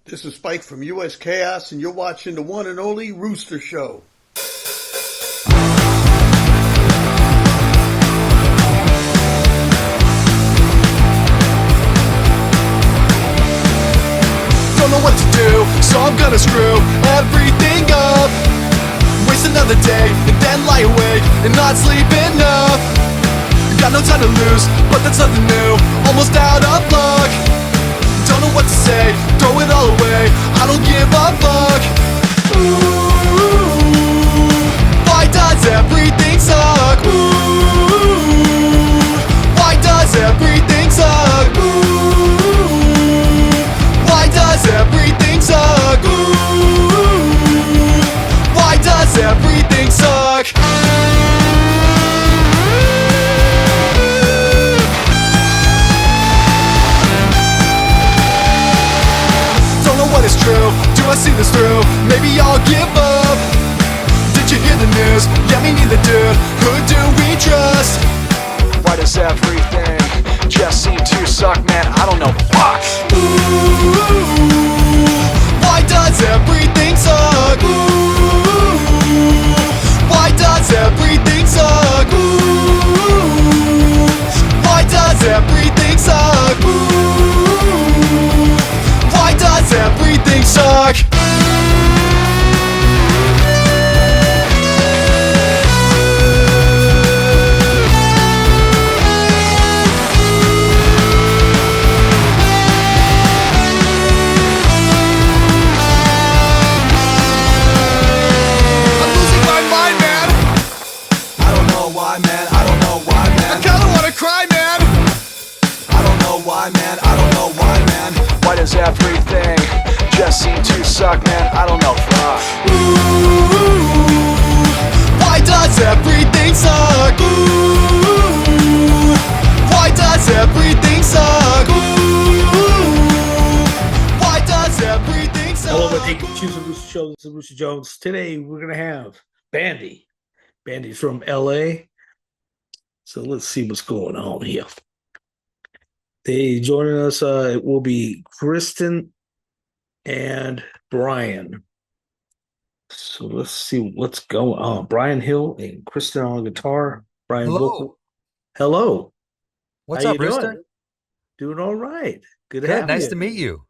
This is Spike from US Chaos, and you're watching the one and only Rooster Show. Don't know what to do, so I'm gonna screw everything up. Waste another day, and then lie awake and not sleep enough. Got no time to lose, but that's nothing new. Almost out of luck. Don't know what to say, throw it all away. I don't give a fuck. Ooh, why does everything suck? Ooh, why does everything suck? Ooh, why does everything suck? Ooh, why does everything suck? What is true? Do I see this through? Maybe I'll give up. Did you hear the news? Yeah, me neither, dude. Who do we trust? Why does everything just seem to suck, man? I don't know. Fuck! Ooh, why does everything suck? Ooh, why does everything suck? Ooh, why does everything suck? Ooh, why does everything suck? I'm losing my mind, man. I don't know why, man. I don't know why, man. I kinda wanna cry, man. I don't know why, man. I don't know why, man. Why does everything just seem to suck, man? I don't know. Fuck. Ooh, why does everything suck? Ooh, why does everything suck? Ooh, why does everything suck? Hello, everybody. Thank you for choosing Rooster Show. This is Rooster Jones. Today, we're going to have Bandie. Bandie's from LA. So let's see what's going on here. They joining us. It will be Kristen and Brian. So let's see what's going on. Byran Hill and Kristian on guitar. Brian Hello. vocal. Hello. What's How up, you doing? Rooster? Doing all right. Good to Good. have Nice you. to meet you.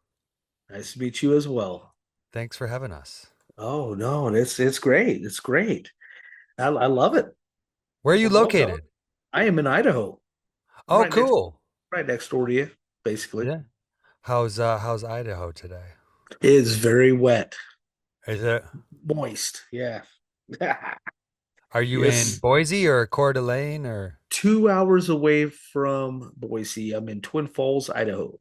Nice to meet you as well. Thanks for having us. Oh no, it's great. It's great. I love it. Where are you Well, welcome. located? I am in Idaho. Oh, Right cool. Right next door to you, basically. Yeah. How's Idaho today? It's very wet, Is it? moist. Yeah. Are you Yes. in Boise or Coeur d'Alene or? 2 hours away from Boise. I'm in Twin Falls, Idaho.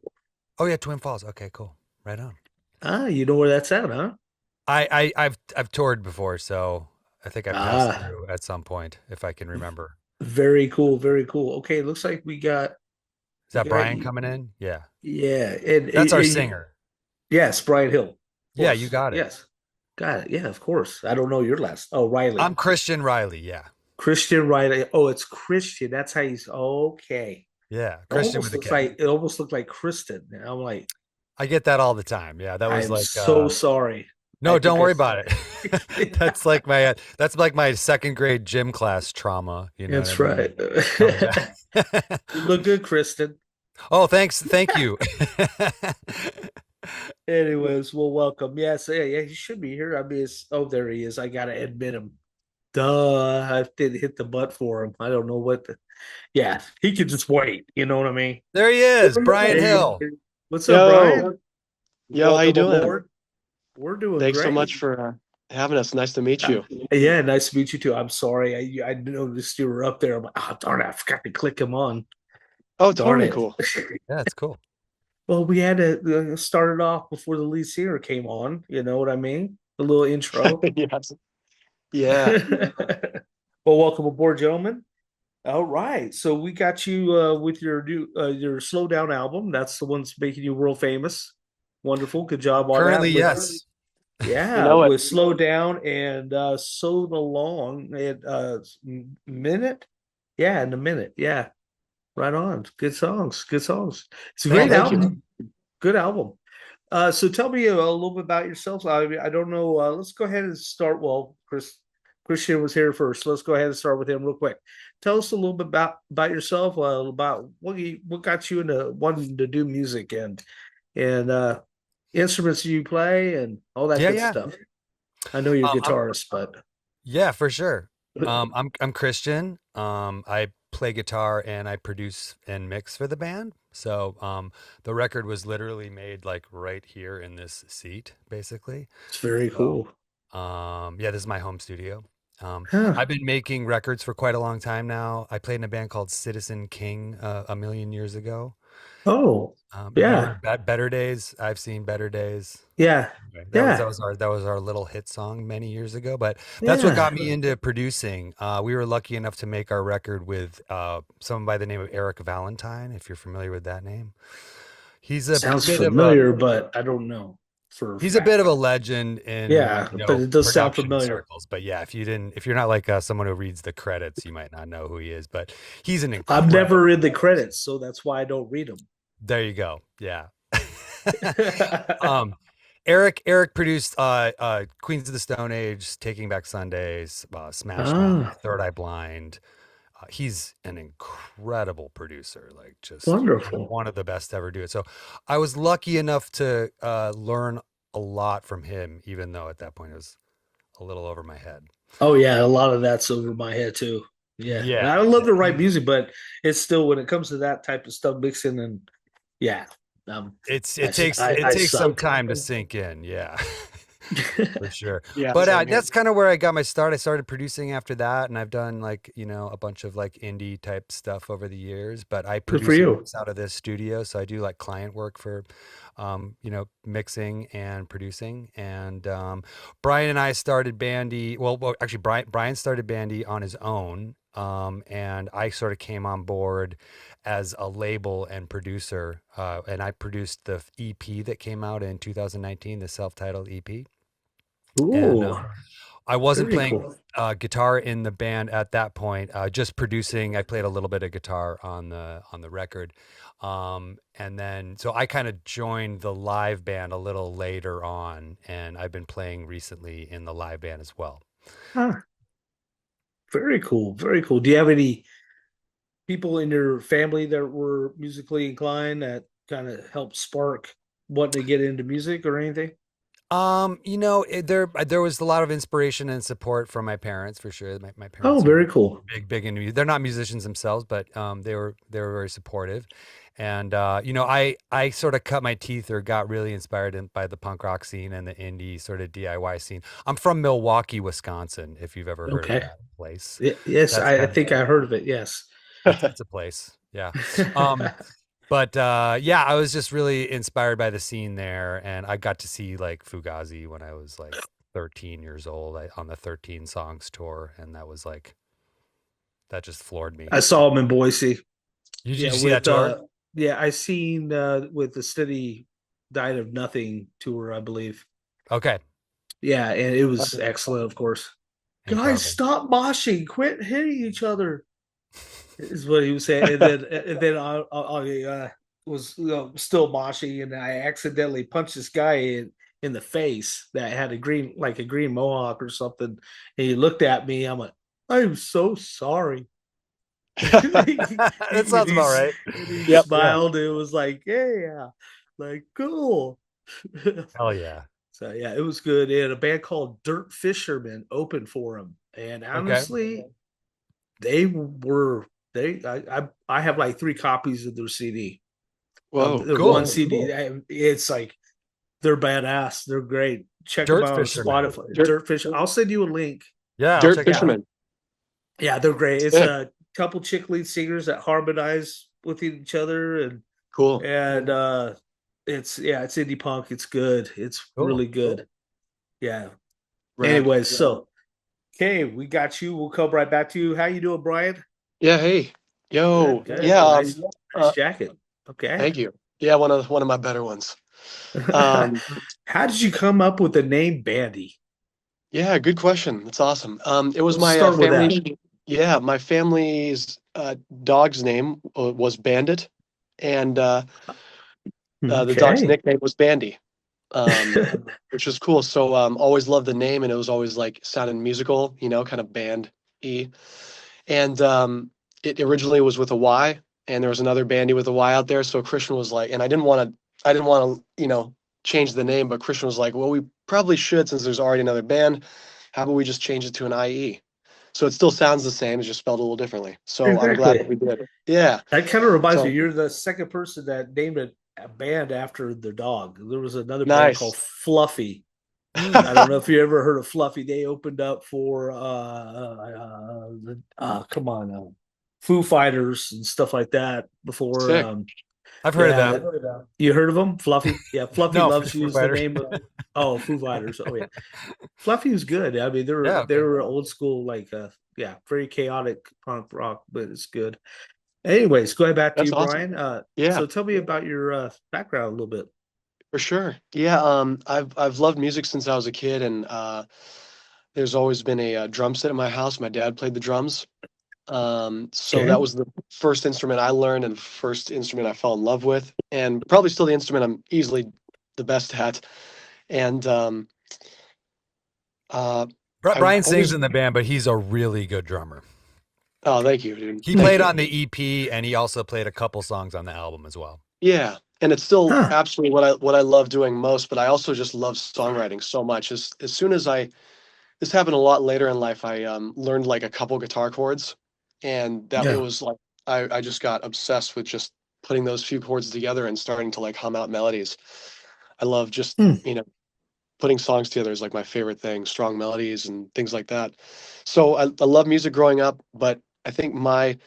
Oh yeah, Twin Falls. Okay, cool. Right on. Ah, you know where that's at, huh? I've toured before, so I think I passed Ah, through at some point, if I can remember. very cool, very cool. Okay, looks like Is that Brian coming in? Yeah. yeah, and That's our singer. yes, Byran Hill. Of Yeah, course. you got it. Yes, got it. Yeah, of course. I don't know your last. Oh, Riley. I'm Christian Riley. Yeah. Christian Riley. Oh, it's Christian. That's how he's okay. Yeah. It Christian almost with a looks K. like it almost looked like Kristen. And I'm like, I get that all the time. Yeah, that was I'm like so sorry. no, I don't think worry I about it. That's like my second grade gym class trauma. You know That's what I mean? right. Coming back. You look good, Kristen. Oh, thanks. Thank you. Anyways, well, welcome. Yes, yeah, he should be here. I mean, there he is. I gotta admit him. Duh, I didn't hit the butt for him. I don't know what. Yeah, he could just wait. You know what I mean? There he is, Brian Hill. What's up, Yo, Brian? yo, how you Welcome doing? aboard. We're doing Thanks great. so much for having us. Nice to meet you. Yeah, nice to meet you too. I'm sorry. I noticed you were up there. I'm like, oh darn it, I forgot to click him on. Oh, Darn totally it. cool. Yeah, it's cool. Well, we had to start it off before the lead singer came on. You know what I mean? The little intro. Yes. Yeah. Well, welcome aboard, gentlemen. All right, so we got you with your new your Slow Down album. That's the one that's making you world famous. Wonderful, good job on Currently, that. yes. Yeah, know it. with Slow Down and So Long at minute. Yeah, in a minute. Yeah, right on. Good songs. Good songs. It's a great thank you. album. Good album. So tell me a little bit about yourself. I don't know. Let's go ahead and start. Well, Kristian was here first. Let's go ahead and start with him real quick. Tell us a little bit about yourself, about what got you into wanting to do music and instruments you play and all that Yeah, good yeah. stuff. I know you're a I'm guitarist, but Yeah, for sure. I'm Christian. I play guitar and I produce and mix for the band. So the record was literally made like right here in this seat, basically. it's very So cool. yeah, this is my home studio. Huh. I've been making records for quite a long time now. I played in a band called Citizen King a million years ago. Oh, You ever heard yeah, of Better Days? I've seen Better Days. yeah, Okay. yeah, That was our little hit song many years ago, but that's what got yeah. me into producing. We were lucky enough to make our record with someone by the name of Eric Valentine, if you're familiar with that name. He's a Sounds bit of a familiar, but I don't know for a he's a bit of fact. a legend in, Yeah, but it does sound production familiar. circles. But yeah, if you're not like someone who reads the credits, you might not know who he is, but he's an I'm never in the incredible credits, so that's why I don't read them. There you go. Yeah. um Eric produced Queens of the Stone Age, Taking Back Sundays, Smash Mouth, Ah, Third Eye Blind. He's an incredible producer, like just wonderful. one of the best to ever do it. So I was lucky enough to learn a lot from him, even though at that point it was a little over my head. Oh yeah, a lot of that's over my head too. Yeah, and Yeah, I love yeah. to write music, but it's still when it comes to that type of stuff, mixing and yeah, um, It I takes some suck. time to sink in. Yeah. For sure. Yeah, But same here. that's kind of where I got my start. I started producing after that, and I've done like, a bunch of like indie type stuff over the years, but I Good for produce and you. mix out of this studio. So I do like client work for, mixing and producing. And Brian and I started Bandie. Well, actually, Brian started Bandie on his own. And I sort of came on board as a label and producer. And I produced the EP that came out in 2019, the self-titled EP. And Ooh, I wasn't very playing cool. guitar in the band at that point, just producing. I played a little bit of guitar on the record. And then so I kind of joined the live band a little later on, and I've been playing recently in the live band as well. Ah, very cool. Very cool. Do you have any people in your family that were musically inclined that kind of helped spark wanting to get into music or anything? There was a lot of inspiration and support from my parents for sure. My Oh, parents are very cool. big into music. They're not musicians themselves, but they were very supportive. And I sort of cut my teeth or got really inspired by the punk rock scene and the indie sort of DIY scene. I'm from Milwaukee, Wisconsin, if you've ever heard of Okay. that place. Yes, That's I kind of think I heard of it. Yes. it's a place. Yeah. Um, but yeah, I was just really inspired by the scene there, and I got to see like Fugazi when I was like 13 years old on the 13 Songs tour, and that just floored me. I saw him in Boise. Did you Yeah, see that with tour? yeah, I seen with the Steady Died of Nothing tour, I believe. Okay, Yeah, and it was excellent, of course. Guys, incredible. stop moshing, quit hitting each other, is what he was saying. And then I was still moshing, and I accidentally punched this guy in the face that had a green mohawk or something. And he looked at me. I'm like, I'm so sorry. he, That he, sounds about he's, right. and he Yep. smiled. And it was like, yeah, like cool. Hell yeah. So yeah, it was good. And a band called Dirt Fisherman opened for him. And Okay. honestly, they were I have like 3 copies of their CD. Whoa, The one Cool. CD. It's like they're badass. They're great. Check them Dirt out on Fisherman. Spotify. dirt, Dirt Fish. I'll send you a link. Yeah, I'll dirt check it out. fisherman. Yeah, they're great. It's Sick. a couple chick lead singers that harmonize with each other Cool. and it's indie punk. It's good. It's Cool. really good. Yeah. Rad. Anyway, so okay, we got you. We'll come right back to you. How you doing, Brian? Yeah. Hey. Yo. Good, good. Yeah. Nice Uh, jacket. Okay. thank you. Yeah. One of my better ones. Um, How did you come up with the name Bandie? yeah. Good question. That's awesome. It was Let's my start with that. family. Yeah, my family's dog's name was Bandit, and the dog's Okay. nickname was Bandy. which was cool. So always loved the name, and it was always like sounding musical, kind of band y. And it originally was with a Y, and there was another Bandie with a Y out there. So Christian was like, and I didn't want to, change the name, but Christian was like, well, we probably should since there's already another band. How about we just change it to an IE? So it still sounds the same, it's just spelled a little differently. So I'm glad that Exactly. we did. Yeah. That kind of reminds me. So You're the second person that named a band after their dog. There was another band called nice. Fluffy. I don't know if you ever heard of Fluffy. They opened up for come on, Foo Fighters and stuff like that before. Sick. I've heard of Yeah, them. you heard of them? Fluffy. Yeah, Fluffy No, loves you Foo is the Fighters. name of. Oh, Foo Fighters. Oh yeah, Fluffy was good. I mean, they Yeah, were they okay. were old school, like yeah, very chaotic punk rock, but it's good. Anyways, going back to That's you, awesome. Brian. Yeah, So tell me about your background a little bit. for sure. Yeah, I've loved music since I was a kid, and there's always been a, drum set in my house. My dad played the drums. So Okay. that was the first instrument I learned and first instrument I fell in love with, and probably still the instrument I'm easily the best at. And uh, I've Brian sings always, in the band, but he's a really good drummer. oh, thank you, dude. He Thank played you. on the EP and he also played a couple songs on the album as well. Yeah, and it's still Huh. absolutely what I love doing most. But I also just love songwriting so much. As soon as this happened a lot later in life, I learned like a couple guitar chords, and that it Yeah. was like I just got obsessed with just putting those few chords together and starting to like hum out melodies. I love just Hmm. putting songs together is like my favorite thing, strong melodies and things like that. So I love music growing up, but I think my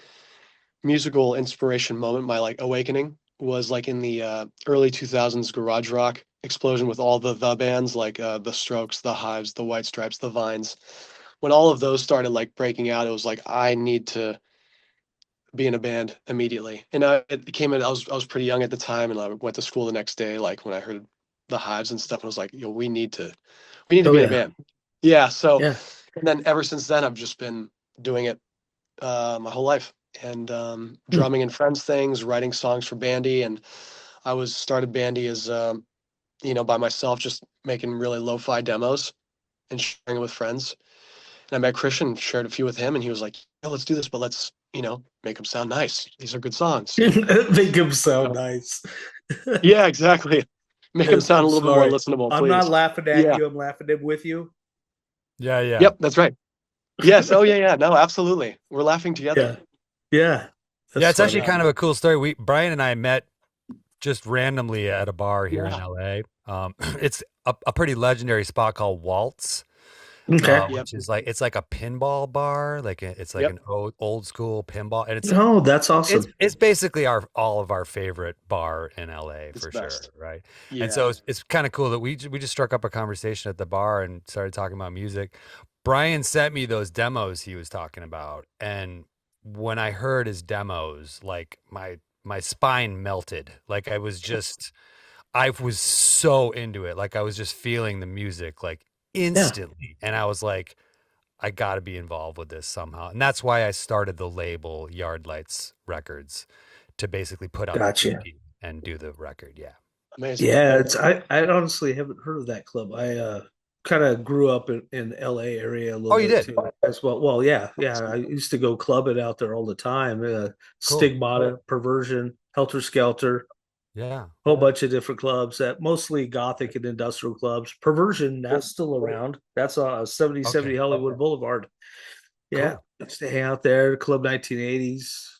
musical inspiration moment, my like awakening, was like in the early 2000s garage rock explosion with all the bands like the Strokes, the Hives, the White Stripes, the Vines. When all of those started like breaking out, it was like I need to be in a band immediately. And it came in. I was pretty young at the time, and I went to school the next day. Like when I heard the Hives and stuff, and I was like, we need to Oh be in a yeah. band. Yeah. So, Yeah. and then ever since then, I've just been doing it my whole life, and Hmm. drumming in friends things, writing songs for Bandie, and I was started Bandie as by myself, just making really lo-fi demos and sharing it with friends. And I met Christian, shared a few with him, and he was like, "Yeah, let's do this, but let's make them sound nice. These are good songs." Make him sound So, nice. yeah, exactly. Make them sound I'm a little bit more sorry. listenable, I'm not please. laughing at Yeah. you. I'm laughing with you. Yeah, yeah. Yep, that's right. Yes. Oh, yeah, yeah. No, absolutely. We're laughing together. Yeah. Yeah. Yeah, That's it's actually funny. Yeah. kind of a cool story. Brian and I met just randomly at a bar here in Yeah. LA. It's a pretty legendary spot called Waltz, Okay. Yep. which is like it's like a pinball bar, it's like Yep. an old school pinball, and Oh, that's it's awesome. it's basically all of our favorite bar in LA It's for the sure, best. right? And Yeah. so it's kind of cool that we just struck up a conversation at the bar and started talking about music. Brian sent me those demos he was talking about, and when I heard his demos, like my spine melted. Like I was so into it. Like I was just feeling the music like Yeah. instantly, and I was like, I got to be involved with this somehow. And that's why I started the label Yard Lights Records to basically put out the Gotcha. EP and do the record. Yeah. Amazing. Yeah, I honestly haven't heard of that club. I kind of grew up in LA area a little Oh, you bit did? too as well. Well, yeah, yeah. I used to go clubbing out there all the time. Cool. Stigmata, Perversion, Helter Skelter, Yeah. whole bunch of different clubs that mostly gothic and industrial clubs. Perversion, that's still around. That's 7070 Okay. Hollywood Boulevard. Yeah, Cool. used to hang out there, Club 1980s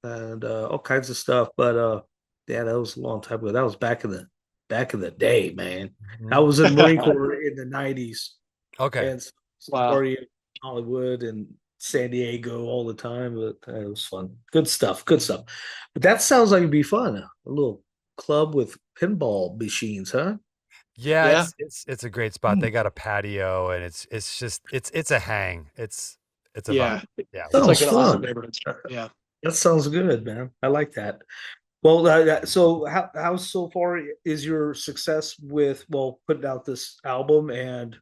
and all kinds of stuff. But yeah, that was a long time ago. That was back in the day, man. I Mhm. was in Marine Corps in the 90s Okay. and Wow. partying in Hollywood and San Diego all the time. But it was fun. Good stuff. Good stuff. But that sounds like it'd be fun. A little club with pinball machines, huh? Yeah, Yeah. it's a great spot. Hmm. They got a patio and it's just it's a hang. It's a vibe. Yeah. Yeah, we It's love like Sounds it. an awesome fun. neighborhood. Yeah. That sounds good, man. I like that. Well, so how so far is your success with putting out this album? And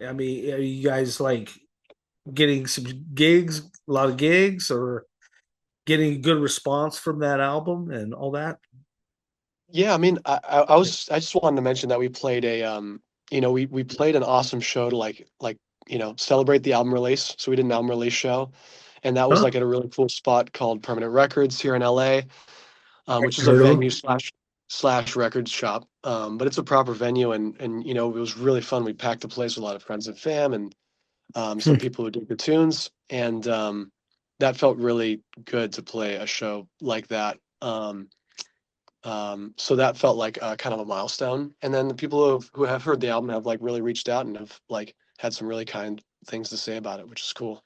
I mean, are you guys like getting some gigs, a lot of gigs, or getting good response from that album and all that? Yeah, I mean, I just wanted to mention that we played we played an awesome show to celebrate the album release. So we did an album release show, and that was Huh? like at a really cool spot called Permanent Records here in LA, which is a Heard of venue them? slash records shop. But it's a proper venue, and it was really fun. We packed the place with a lot of friends and fam, and some Hmm. people who dig the tunes, and that felt really good to play a show like that. So that felt like kind of a milestone. And then the people who have heard the album have like really reached out and have like had some really kind things to say about it, which is cool.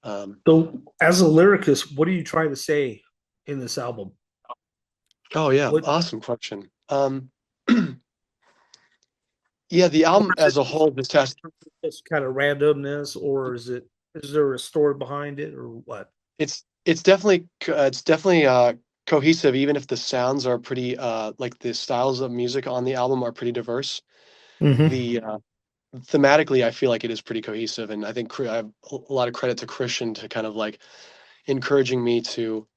Um, So, as a lyricist, what are you trying to say in this album? oh yeah, What, awesome question. Yeah, the or album is as a it whole just has just kind of randomness, or is there a story behind it, or what? it's definitely cohesive, even if the sounds are pretty like the styles of music on the album are pretty diverse. Hmm. The thematically, I feel like it is pretty cohesive, and I think I have a lot of credit to Christian to kind of like encouraging me to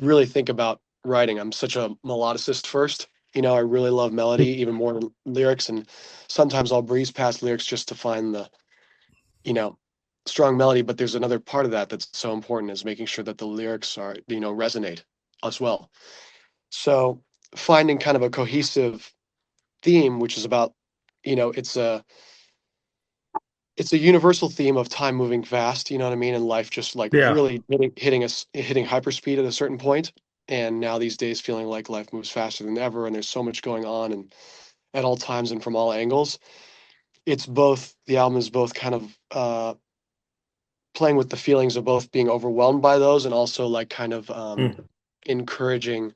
really think about writing. I'm such a melodicist first. I really love melody even more than lyrics, and sometimes I'll breeze past lyrics just to find the, you know, strong melody. But there's another part of that that's so important is making sure that the lyrics are, resonate as well. So finding kind of a cohesive theme, which is about, you know, it's a universal theme of time moving fast, you know what I mean? And life just like Yeah. really hitting hyperspeed at a certain point. And now these days feeling like life moves faster than ever and there's so much going on and at all times and from all angles. The album is both kind of playing with the feelings of both being overwhelmed by those and also like kind of Mm. encouraging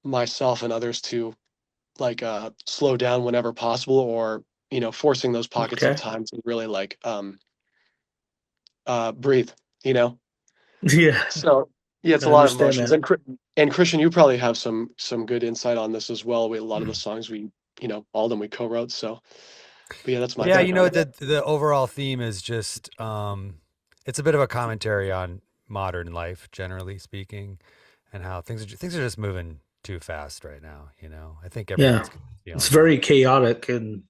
myself and others to like slow down whenever possible or forcing those pockets of Okay. time to really like breathe, you know. Yeah, So yeah, it's I a lot of understand emotions. that. And Christian, you probably have some good insight on this as well. A lot of the songs all of them we co-wrote. So, but yeah, that's my Yeah, take on it. the overall theme is just it's a bit of a commentary on modern life, generally speaking, and how things are just moving too fast right now. I think Yeah, everyone's it's feeling that. very chaotic and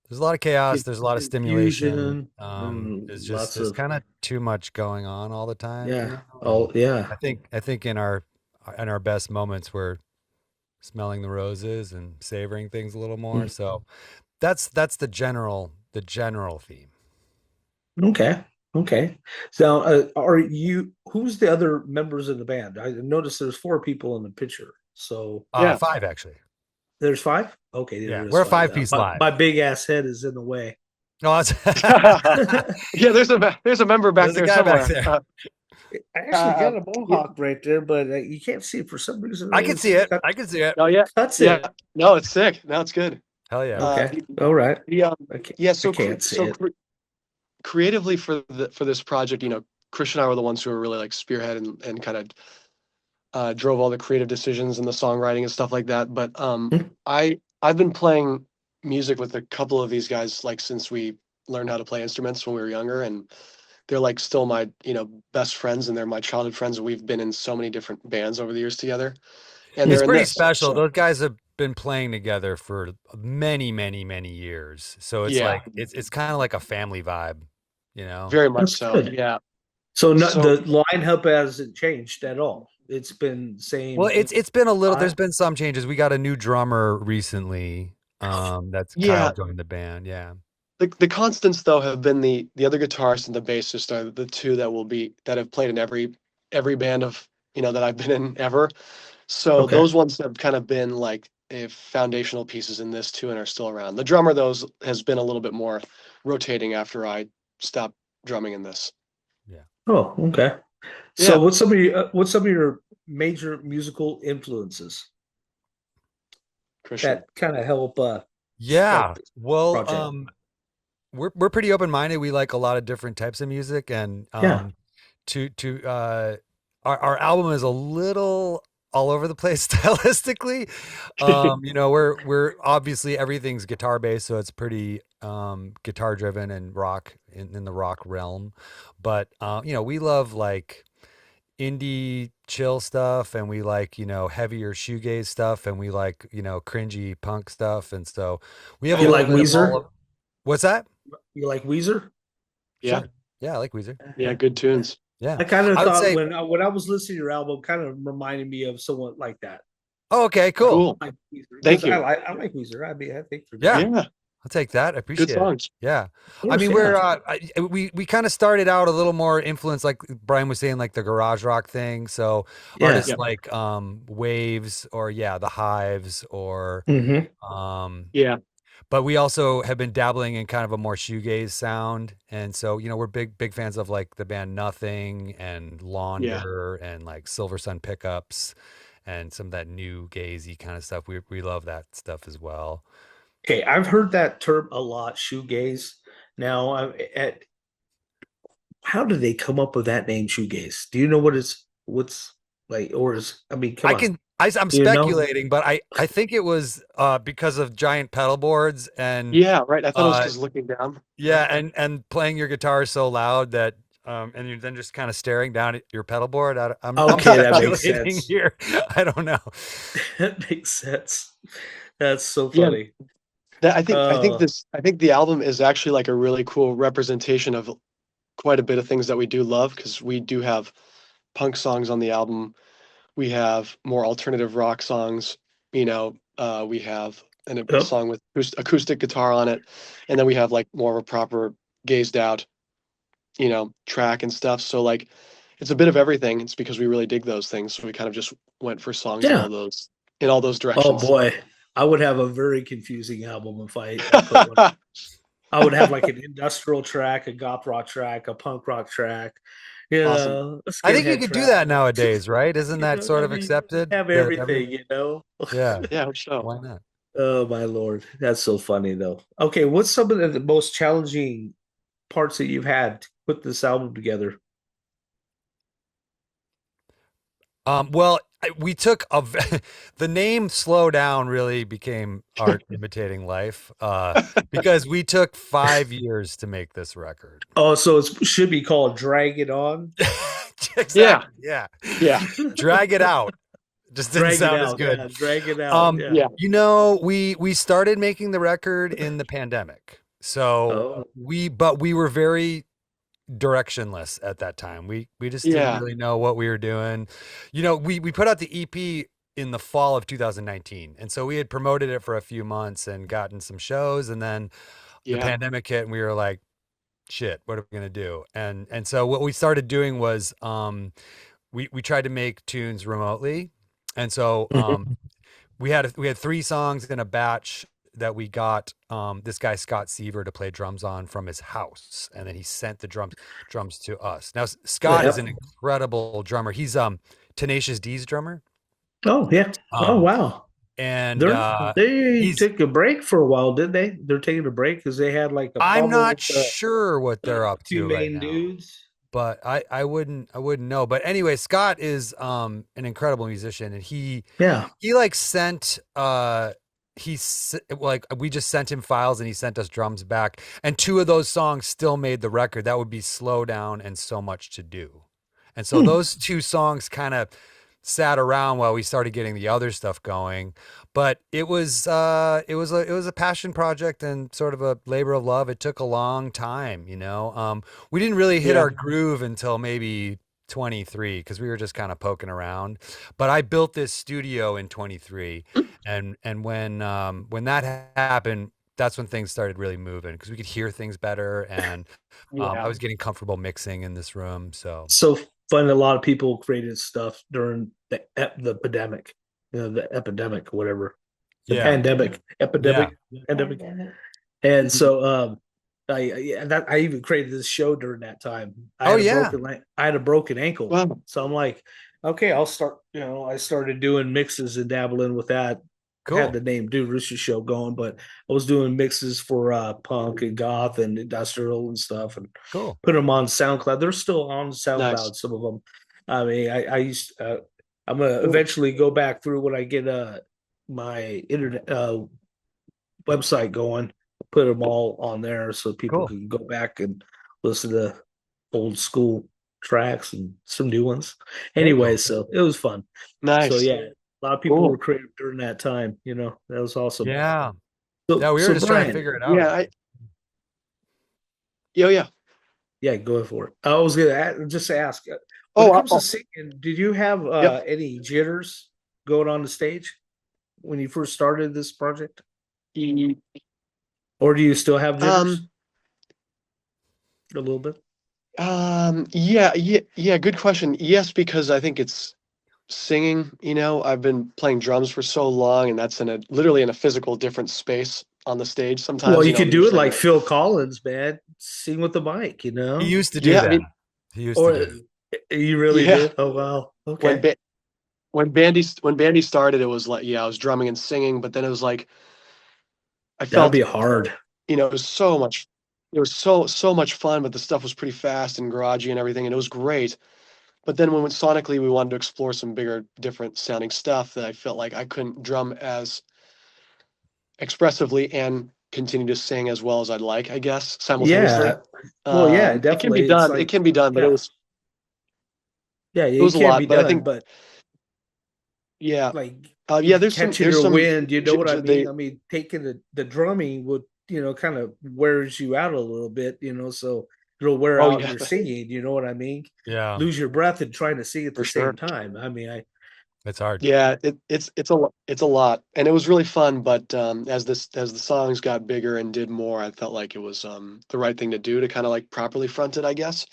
There's a lot of chaos. There's a lot of stimulation. confusion and lots There's of kind of too much going on all the time. yeah. And Oh yeah. I think in our best moments we're smelling the roses and savoring things a little more. Mm. So that's the general theme. Okay. Okay. So, are you? Who's the other members of the band? I noticed there's four people in the picture. So Yeah. Five actually. there's five. Okay, Yeah, there is we're a five. five-piece My live. big ass head is in the way. No, Yeah, there's a member back there's a there guy back somewhere. there. I actually Uh, got a yeah, mohawk right there, but you can't see it for some reason. I can see it. Cut, I can see it. oh yeah, cuts yeah. it. No, it's sick. No, it's good. Hell yeah. Uh, Okay. the, All right. the yeah. I So can't see it. creatively for this project, Christian and I were the ones who were really like spearhead and kind of drove all the creative decisions and the songwriting and stuff like that. But Hmm. I've been playing music with a couple of these guys like since we learned how to play instruments when we were younger, and they're like still my best friends and they're my childhood friends. And we've been in so many different bands over the years together, and It's they're in pretty this. special. So Those guys have been playing together for many, many, many years. So it's yeah, like it's kind of like a family vibe, you know. very much That's so. good. Yeah. So So the lineup hasn't changed at all. It's been Well, same it's been a little. There's five. been some changes. We got a new drummer recently. That's Kyle yeah, joined the band. Yeah. the constants though have been the other guitarist and the bassist are the two that have played in every band of that I've been in ever. So Okay. those ones have kind of been like foundational pieces in this too and are still around. The drummer those has been a little bit more rotating after I stopped drumming in this. Yeah. Oh, okay. So Yeah, what's some of your major musical influences Christian. that kind of help spark Yeah. this Well, project? we're pretty open minded. We like a lot of different types of music, and Yeah. to our album is a little all over the place stylistically. We're obviously everything's guitar based, so it's pretty guitar driven and rock in the rock realm. But we love like indie chill stuff, and we like, heavier shoegaze stuff, and we like, cringy punk stuff. And so we have a You little like bit of all Weezer? of. What's that? You like Weezer? Yeah, Sure. Yeah, I like Weezer. yeah, good tunes. Yeah. I kind of I would thought say, when I was listening to your album, kind of reminded me of someone like that. oh, okay, cool. Cool. Like Weezer, Thank because you. I like Weezer. I think they're Yeah. good. Yeah, I'll take that. I good appreciate it. songs. Yeah. Of I course, mean, yeah. we kind of started out a little more influenced, like Brian was saying, like the garage rock thing. So Yeah. artists Yep. like Waves, or the Hives, or Hmm. um Yeah, but we also have been dabbling in kind of a more shoegaze sound. And so, we're big fans of like the band Nothing and yeah. Launder and like Silver Sun Pickups and some of that new gazy kind of stuff. We love that stuff as well. Okay, I've heard that term a lot, shoegaze. Now, how did they come up with that name, shoegaze? Do you know what's like, or is I mean, come on, I'm do you know? speculating, but I think it was because of giant pedal boards and Yeah, right. I thought it was uh because looking down. yeah, and playing your guitar so loud that and you're then just kind of staring down at your pedal board. I'm Okay, that makes speculating sense. here. I don't know. That makes sense. That's so Yeah, funny. that I think Uh, this I think the album is actually like a really cool representation of quite a bit of things that we do love because we do have punk songs on the album. We have more alternative rock songs. We have a oh, song with acoustic guitar on it, and then we have like more of a proper gazed out, track and stuff. So like, it's a bit of everything. It's because we really dig those things. So we kind of just went for songs yeah. in all those Oh directions. boy, I would have a very confusing album if I put one. I would have like an industrial track, a goth rock track, a punk rock track, Awesome. a I think you skinhead could do track. that nowadays, right? Isn't that sort I of mean, accepted? have That everything, you know. yeah, Yeah, I hope so. why not? Oh my lord, that's so funny though. Okay, what's some of the most challenging parts that you've had to put this album together? Well, we took the name "Slow Down" really became art imitating life, because we took 5 years to make this record. Oh, so it should be called Drag It On. Yeah, Exactly. Yeah. yeah, Drag it out. Just didn't Drag it sound as out, good. yeah, drag it out, yeah. yeah. We started making the record in the pandemic. So Oh, but we were very directionless at that time. We just didn't Yeah, really know what we were doing. We put out the EP in the fall of 2019. And so we had promoted it for a few months and gotten some shows, and then the yeah. pandemic hit and we were like, shit, what are we going to do? And so what we started doing was we tried to make tunes remotely. And so mhm. we had 3 songs in a batch that we got this guy Scott Seaver to play drums on from his house, and then he sent the drums to us. Now Scott is Yeah. an incredible drummer. He's Tenacious D's drummer. Oh, yeah. Oh, Um wow. and They he's took a break for a while, did they? They're taking a break because they had like a I'm problem not with the sure what they're up two to right main now, dudes. but I wouldn't know. But anyway, Scott is an incredible musician, and Yeah. he like sent like we just sent him files and he sent us drums back, and 2 of those songs still made the record. That would be Slow Down and So Much to Do. And so Hmm. those 2 songs kind of sat around while we started getting the other stuff going. But it was a passion project and sort of a labor of love. It took a long time. We didn't really hit Yeah. our groove until maybe 23, because we were just kind of poking around. But I built this studio in 23, and when that happened, that's when things started really moving, because we could hear things better, and I Yeah. was getting comfortable mixing in this room. So So fun. A lot of people created stuff during the epidemic, the epidemic, whatever, the yeah, yeah. pandemic. And so, I even created this show during that time. Oh yeah, I had a broken ankle, Wow. so I'm like, okay, I'll start. I started doing mixes and dabbling with that. Had cool, the name Do Rooster Show going, but I was doing mixes for punk and goth and industrial and stuff, and cool. put them on SoundCloud. They're still on Nice. SoundCloud, some of them. I mean, I used. I'm gonna Cool. eventually go back through when I get my internet website going, put them all on there so people Cool. can go back and listen to old school tracks and some new ones. Very Anyway, cool. so it was fun. So Nice. yeah, a lot of people were Cool. creative during that time. That was awesome. Yeah. So Yeah, we were so just trying to Brian, figure it out. Yeah. Yeah. yeah, go for it. I was gonna just ask when Oh, it comes to oh, singing, did you have yep. any jitters going on the stage when you first started this project, E- or do you still have jitters Um, a little bit? yeah. Good question. Yes, because I think it's singing. I've been playing drums for so long, and that's literally in a physical different space on the stage. Well, Sometimes, you could than do just it like like Phil Collins, man. Sing with the mic, He used to do yeah. I that. mean, He used to or do it. you really yeah. did? Oh wow, When okay, ba- when Bandy started, it was like I was drumming and singing, but then it was like I that'd felt be hard. it was so much. It was so much fun, but the stuff was pretty fast and garagey and everything, and it was great. But then when sonically we wanted to explore some bigger, different sounding stuff that I felt like I couldn't drum as expressively and continue to sing as well as I'd like, I guess, simultaneously. Yeah, well, yeah, It can be definitely. It's done. It like can be done, but it yeah, was yeah, it it was a can lot. be But I done, think but yeah, like yeah. if catching There's your some wind, you know what I mean? they I mean, taking the drumming would, kind of wears you out a little bit, so it'll wear oh out yeah, your singing, you know what I mean? Yeah, Lose your breath and trying to sing at for the same sure. time. I mean, it's hard. Yeah, it's a lot, and it was really fun. But as the songs got bigger and did more, I felt like it was the right thing to do to kind of like properly front it, I guess.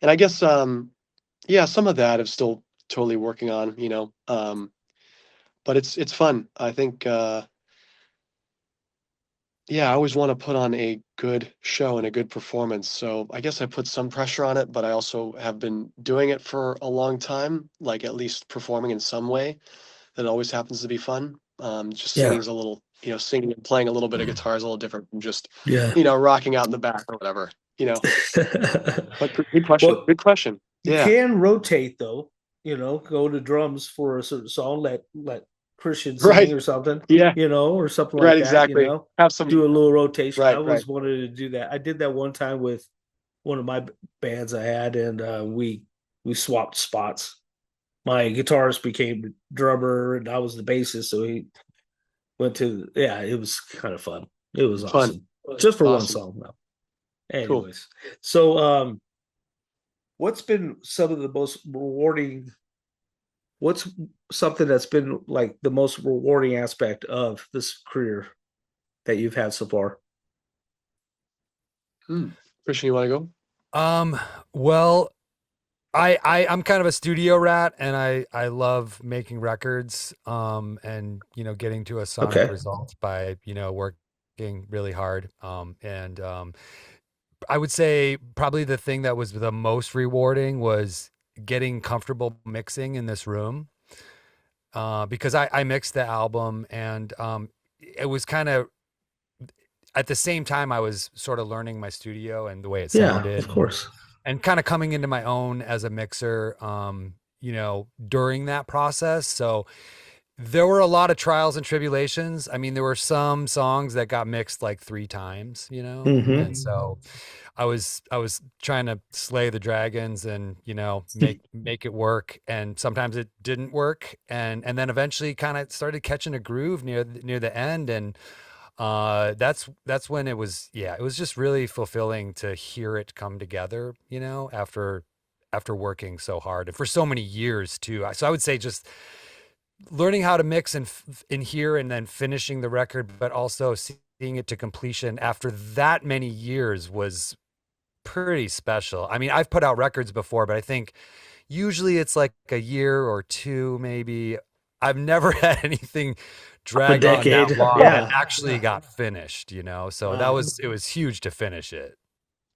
And I guess yeah, some of that I'm still totally working on, but it's fun. I think yeah, I always want to put on a good show and a good performance. So I guess I put some pressure on it, but I also have been doing it for a long time, like at least performing in some way. That always happens to be fun. Just yeah, singing's a little, singing and playing a little bit of guitar is a little different from just, yeah. rocking out in the back or whatever, But good question. Well, Good question. you Yeah. can rotate though, go to drums for a certain song, let Christian sing Right. or something, Yeah. or something Right. like that, Exactly. Have some. do a little rotation. I Right. Right. always wanted to do that. I did that one time with one of my bands I had, and we swapped spots. My guitarist became drummer, and I was the bassist, so he went to yeah. It was kind of fun. It was Fun. awesome, just for one Awesome. song though. Cool. Anyways, so what's been some of the most rewarding? What's something that's been like the most rewarding aspect of this career that you've had so far? Hmm. Christian, you want to go? Um, well, I'm kind of a studio rat, and I love making records, and getting to a sonic Okay. result by working really hard. And I would say probably the thing that was the most rewarding was getting comfortable mixing in this room, because I mixed the album, and it was kind of at the same time I was sort of learning my studio and the way it Yeah, sounded, of course. and kind of coming into my own as a mixer, during that process. So there were a lot of trials and tribulations. I mean, there were some songs that got mixed like 3 times, Hmm. and so I was trying to slay the dragons and make it work, and sometimes it didn't work, and then eventually kind of started catching a groove near the end, and that's when it was just really fulfilling to hear it come together, after working so hard and for so many years too. So I would say just learning how to mix and in here, and then finishing the record, but also seeing it to completion after that many years was pretty special. I mean, I've put out records before, but I think usually it's like a year or two, maybe. I've never had anything A drag on decade. that long that Yeah. actually got finished, So Wow. it was huge to finish it.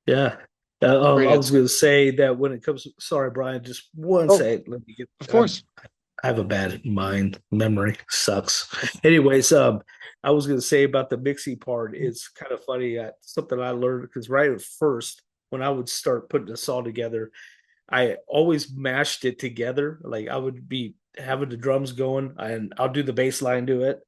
Yeah. Great I was answer. going to say that when it comes, sorry, Brian, just one Oh, second. Let me get, of course. I have a bad mind. Memory sucks. Anyways, I was going to say about the mixing part. It's kind of funny. Something I learned because right at first, when I would start putting a song together, I always mashed it together. Like I would be having the drums going, and I'll do the bass line to it,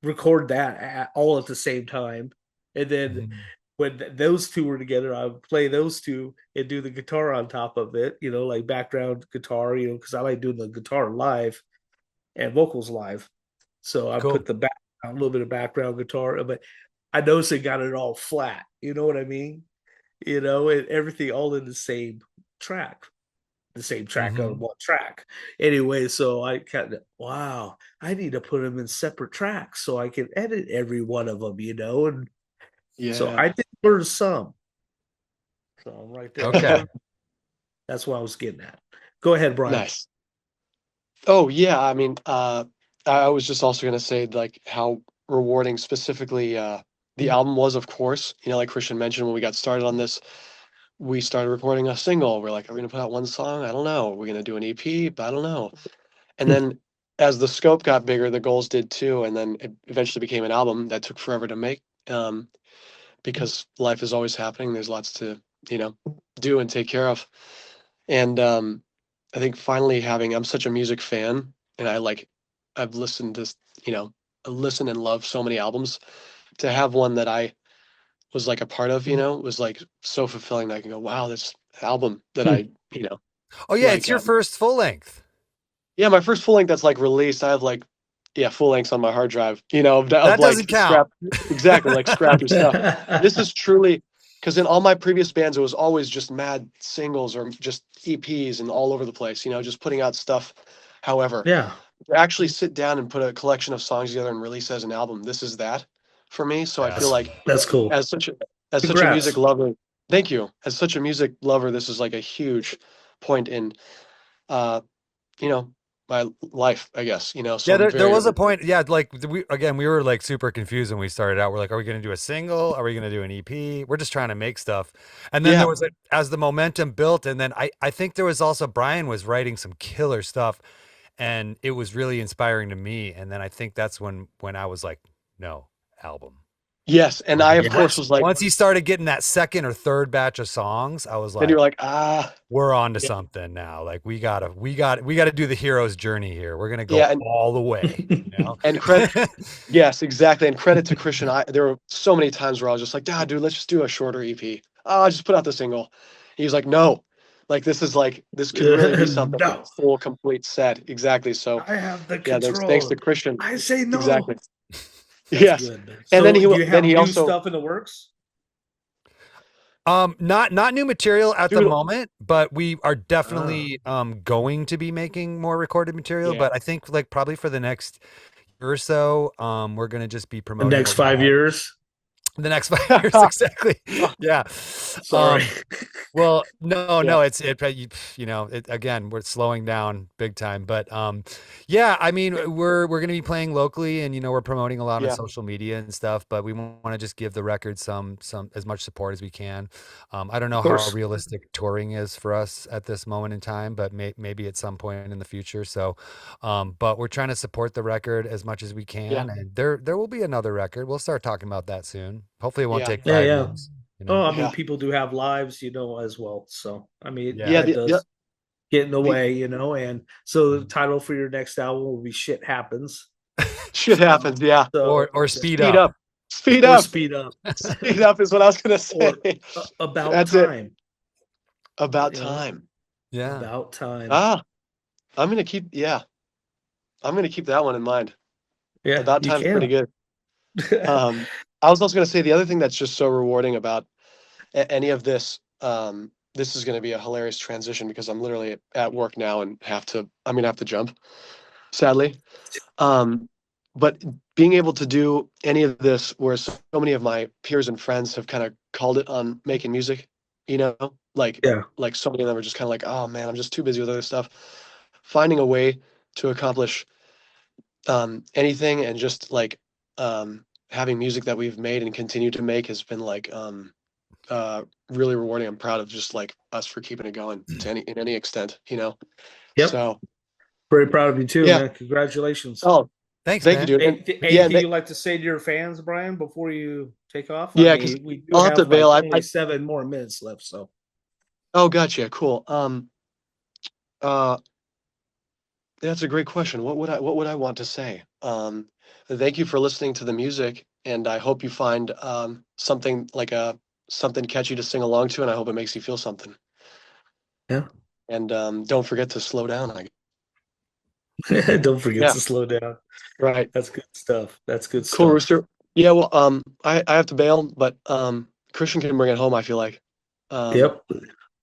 record that all at the same time, and then Mhm. when those two were together, I would play those two and do the guitar on top of it, like background guitar, because I like doing the guitar live and vocals live. So I Cool. put a little bit of background guitar, but I noticed it got it all flat. You know what I mean? And everything all in track, the same track on Hmm. one track. Anyway, so I kind of, wow, I need to put them in separate tracks so I can edit every one of them. And so Yeah. I did learn some. So I'm right there. Okay. That's what I was getting at. Go ahead, Brian. Nice. Oh yeah, I mean, I was just also gonna say like how rewarding specifically the album was, of course. Like Christian mentioned when we got started on this, we started recording a single. We're like, are we gonna put out one song? I don't know. We're gonna do an EP, but I don't know. And then as the scope got bigger, the goals did too, and then it eventually became an album that took forever to make. Because life is always happening. There's lots to, do and take care of. And I think finally I'm such a music fan, and I've listened to, I listen and love so many albums. To have one that I was like a part of, was like so fulfilling that I can go, wow, this album that I, Oh yeah, it's like, your first full length. yeah, my first full length that's like released. I have like, yeah, full lengths on my hard drive, of That like doesn't count. scrap, exactly, like scrappy stuff. This is truly, because in all my previous bands, it was always just mad singles or just EPs and all over the place, just putting out stuff. However, Yeah, to actually sit down and put a collection of songs together and release as an album, this is that for me. So I feel Yes. like that's cool. as such a music Congrats. lover, thank you. As such a music lover, this is like a huge point in uh, you know, my life, I guess, so Yeah, I'm there very, was a very point. Yeah, like we were like super confused when we started out. We're like, are we going to do a single? Are we going to do an EP? We're just trying to make stuff. And then yeah. there was as the momentum built, and then I think there was also Brian was writing some killer stuff, and it was really inspiring to me. And then I think that's when I was like, no, album. Yes, and I of course Yes. was like, Once he started getting that second or third batch of songs, I was then you're like, like, we're on to yeah, something now. Like we gotta do the hero's journey here. We're gonna go yeah, and all the way, you know? and credit, yes, exactly, and credit to Christian. There were so many times where I was just like, dude, let's just do a shorter EP. I'll just put out the single. He was like, no, like this could really be something like No, a full complete set. Exactly. So I have the yeah, thanks to control. Christian. I say Exactly. no. That's Yes, good, man. and then So, do you then have he new also, stuff in the works? Not new material at the dude, moment, but we are Ah, definitely going to be making more recorded material. yeah. But I think like probably for the next year or so, we're gonna just be the promoting next what we 5 years. the next 5 years exactly. Yeah. Sorry. Well, no, Yeah, no, again, we're slowing down big time, but yeah, I mean, we're going to be playing locally, and we're promoting a lot on yeah, social media and stuff, but we want to just give the record some as much support as we can. I don't Of know how course. realistic touring is for us at this moment in time, but maybe at some point in the future. So, but we're trying to support the record as much as we yeah, can, and there will be another record. We'll start talking about that soon. Hopefully, it won't yeah, take Yeah, five yeah. years. You Oh, know. I mean, yeah, people do have lives, as well. So, I mean, Yeah. yeah. that does get in the The way, And so the title for your next album will be "Shit Happens." shit Um, happens. Yeah, Or so speed speed up. up, speed or up, speed up, speed up is what I was gonna say. or about That's it. time. About You know, time. Yeah. about time. Ah, I'm gonna keep. Yeah, I'm gonna keep that one in mind. Yeah, About you time's pretty can. good. Um, I was also gonna say the other thing that's just so rewarding about any of this. This is gonna be a hilarious transition because I'm literally at work now and I'm gonna have to jump. Sadly. Um, but being able to do any of this where so many of my peers and friends have kind of called it on making music, you know, like Yeah. so many of them are just kind of like, oh man, I'm just too busy with other stuff. Finding a way to accomplish anything and just like having music that we've made and continue to make has been like really rewarding. I'm proud of just like us for keeping it going to any extent, Yep. So Very proud of you too, yeah. man. Congratulations. Oh, Thanks, thank you, man. dude. And yeah, Anything you'd like to say to your fans, Brian, before you take off? I yeah, because mean, we do I'll have to have like bail. only 7 more minutes left, so Oh, gotcha. Cool. Uh, that's a great question. What would I want to say? Thank you for listening to the music, and I hope you find something like something catchy to sing along to, and I hope it makes you feel something. Yeah. And don't forget to slow down. Don't forget Yeah, to slow down. right. That's good stuff. That's good Cool, stuff. Rooster. Yeah, well, I have to bail, but Christian can bring it home, I feel like. Um, Yep.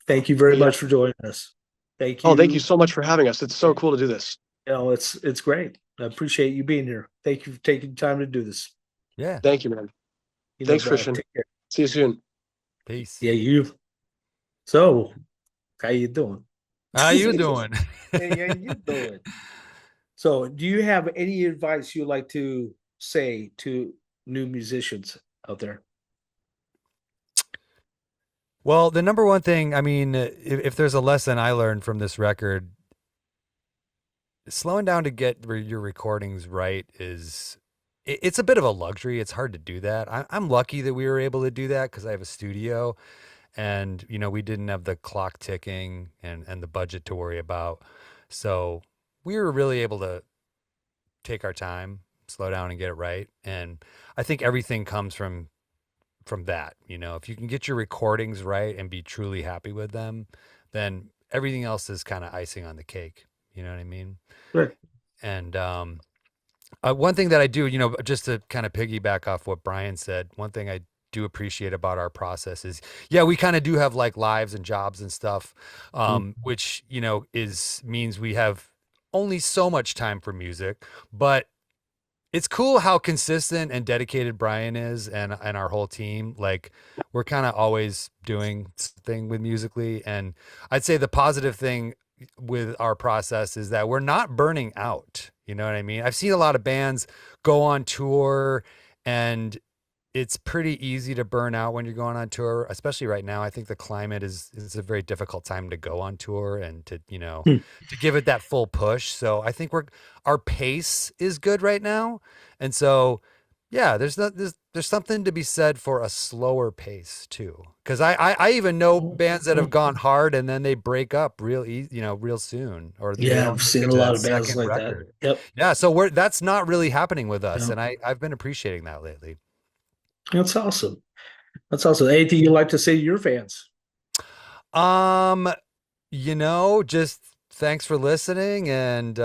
Thank you very but yeah. much for joining us. Thank Oh, thank you you. so much for having us. It's so cool to do this. It's great. I appreciate you being here. Thank you for taking time to do this. Yeah. Thank you, man. Thanks, Christian. Take care. See you soon. Peace. Yeah, you. So, how you doing? How you doing? Hey, how you doing? So, do you have any advice you'd like to say to new musicians out there? Well, the number one thing, I mean, if there's a lesson I learned from this record, slowing down to get your recordings right is it's a bit of a luxury. It's hard to do that. I'm lucky that we were able to do that because I have a studio, and we didn't have the clock ticking and the budget to worry about. So we were really able to take our time, slow down, and get it right. And I think everything comes from that. If you can get your recordings right and be truly happy with them, then everything else is kind of icing on the cake. You know what I mean? Right. And one thing that I do, just to kind of piggyback off what Brian said, one thing I do appreciate about our process is, yeah, we kind of do have like lives and jobs and stuff, which, means we have only so much time for music, but it's cool how consistent and dedicated Brian is and our whole team. Like, we're kind of always doing something with musically. And I'd say the positive thing with our process is that we're not burning out. You know what I mean? I've seen a lot of bands go on tour, and it's pretty easy to burn out when you're going on tour, especially right now. I think the climate is a very difficult time to go on tour and to, to give it that full push. So I think our pace is good right now. And so, yeah, there's something to be said for a slower pace too. Cause I even know bands that have gone hard and then they break up real soon, or they Yeah, don't I've make seen it a to lot that of bands second like that. record. Yep. Yeah. So that's not really happening with us. Yeah. And I've been appreciating that lately. That's awesome. That's awesome. Anything you'd like to say to your fans? Um, just thanks for listening, and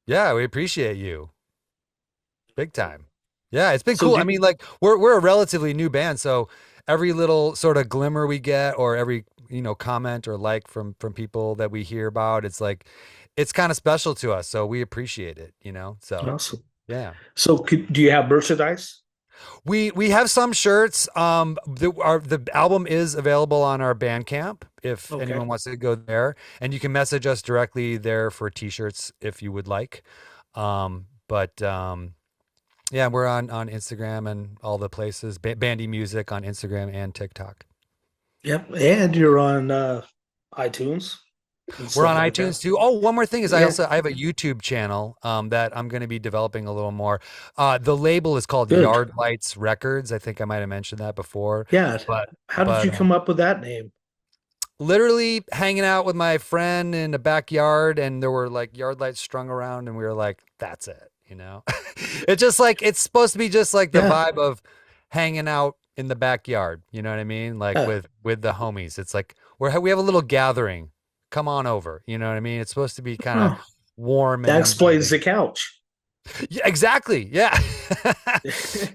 yeah, we appreciate you big time. Yeah, it's been So cool. do I mean, like we're a relatively new band, so every little sort of glimmer we get, or every comment or like from people that we hear about, it's like it's kind of special to us. So we appreciate it. So awesome. yeah. So do you have merchandise? We have some shirts. The album is available on our Bandcamp if Okay. anyone wants to go there, and you can message us directly there for t-shirts if you would like. But yeah, we're on Instagram and all the places. Bandie Music on Instagram and TikTok. Yep. And you're on iTunes and We're stuff on like that. iTunes too. Oh, one more thing is I Yeah. have a YouTube channel that I'm going to be developing a little more. The label is called Good. Yard Lights Records. I think I might have mentioned that before. Yeah. But How did you come up with that name? literally hanging out with my friend in the backyard, and there were like yard lights strung around, and we were like, that's it. It's just like, it's supposed to be just like the Yeah. vibe of hanging out in the backyard. You know what I mean? Like Yeah. with the homies. It's like we have a little gathering. Come on over. You know what I mean? It's supposed to be kind of Oh, warm and that explains the inviting. couch. Yeah, exactly. Yeah.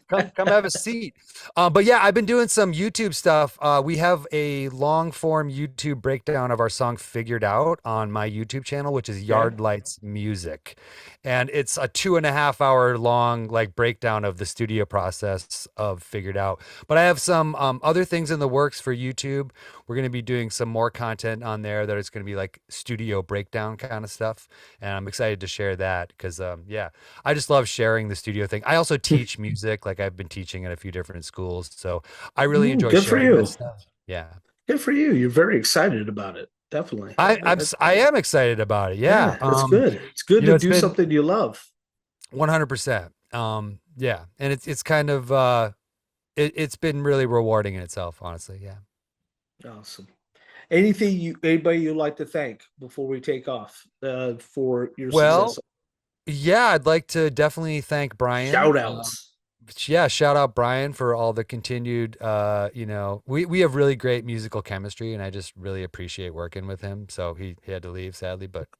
Come have a seat. But yeah, I've been doing some YouTube stuff. We have a long form YouTube breakdown of our song Figured Out on my YouTube channel, which is Yard Lights Music. And it's a 2.5 hour long like breakdown of the studio process of Figured Out. But I have some other things in the works for YouTube. We're going to be doing some more content on there that is going to be like studio breakdown kind of stuff. And I'm excited to share that because, yeah, I just love sharing the studio thing. I also teach music, like I've been teaching at a few different schools. So I really enjoy Good for sharing you. this stuff. Yeah. Good for you. You're very excited about it. Definitely. I am excited about it. Yeah. That's good. It's good to it's do been something you love. 100%. Yeah. And it's kind of, it's been really rewarding in itself, honestly. Yeah. Awesome. Anybody you'd like to thank before we take off for your Well, success? yeah, I'd like to definitely thank Brian. Shout outs. yeah, shout out Brian for all the continued, you know, we have really great musical chemistry, and I just really appreciate working with him. So he had to leave sadly, but Ah,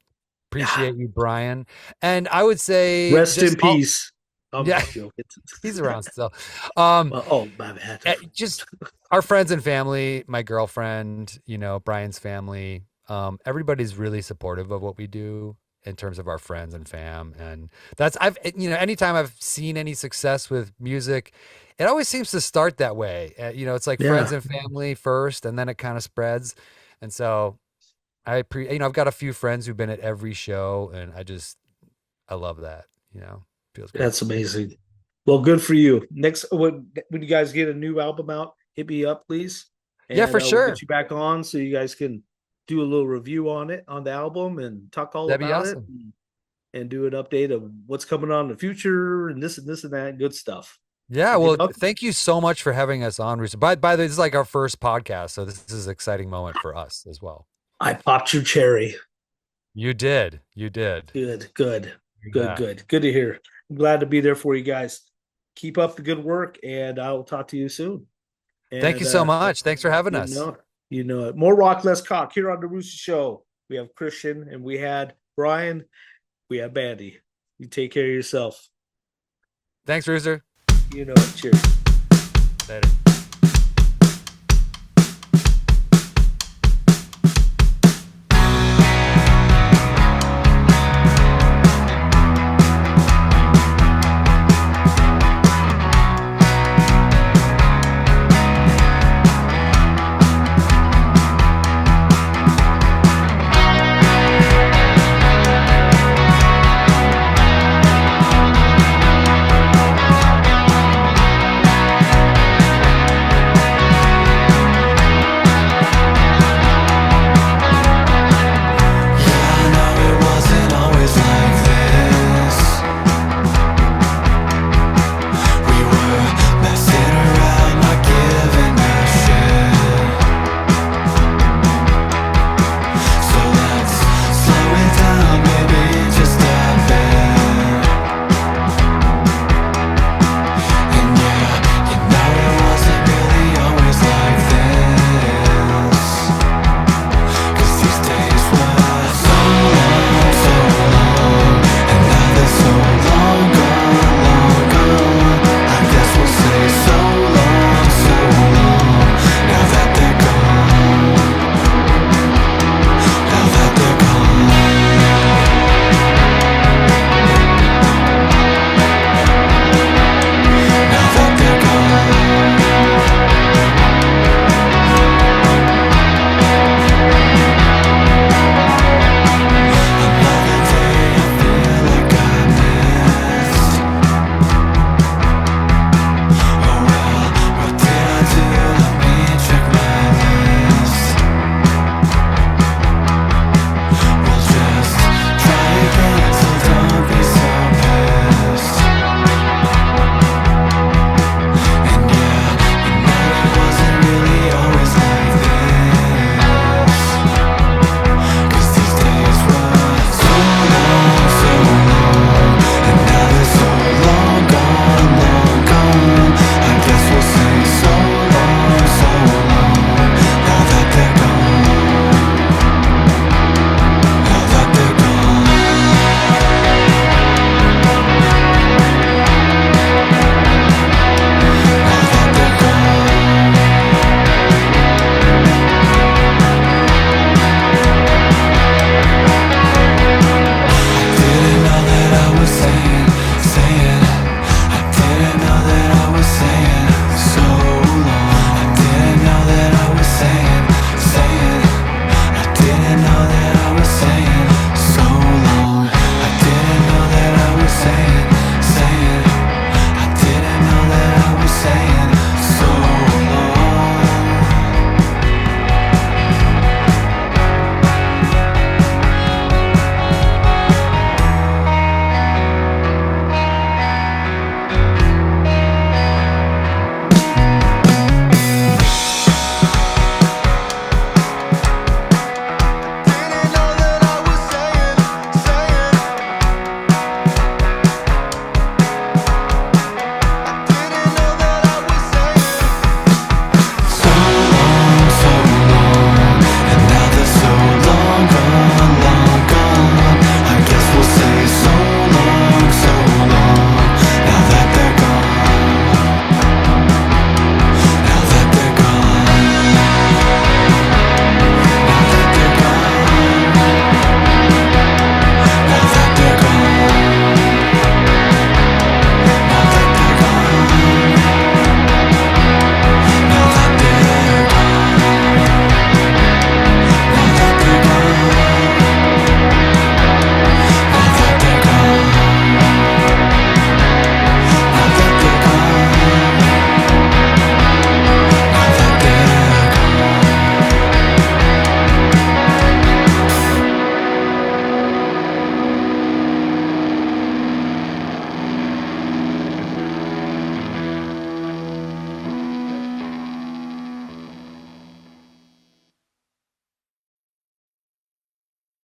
appreciate you, Brian. And I would say rest in just all, peace. I'm yeah, just joking. he's around still. Um, Oh, my bad. just our friends and family, my girlfriend, you know, Brian's family, everybody's really supportive of what we do in terms of our friends and fam. And you know, anytime I've seen any success with music, it always seems to start that way. You know, it's like friends Yeah, and family first, and then it kind of spreads. And so you know, I've got a few friends who've been at every show, and I love that, you know, feels great. that's amazing. Well, good for you. Next, when you guys get a new album out, hit me up, please, Yeah, and for we'll sure. get you back on so you guys can do a little review on it, on the album, and talk all That'd be about it, awesome. and do an update of what's coming on in the future and this and that good stuff. Yeah, Okay, well, Doug? thank you so much for having us on, Roosta. By the way, this is like our first podcast, so this is an exciting moment for us as well. I popped your cherry. You did. You did. Good, good, You good, bet. good. Good to hear. I'm glad to be there for you guys. Keep up the good work, and I will talk to you soon. Thank you And so much. Thanks for having you us. know, you know it. More rock, less cock here on the Rooster Show. We have Kristian, and we had Brian. We have Bandie. You take care of yourself. Thanks, Rooster. You know it. Cheers. Later.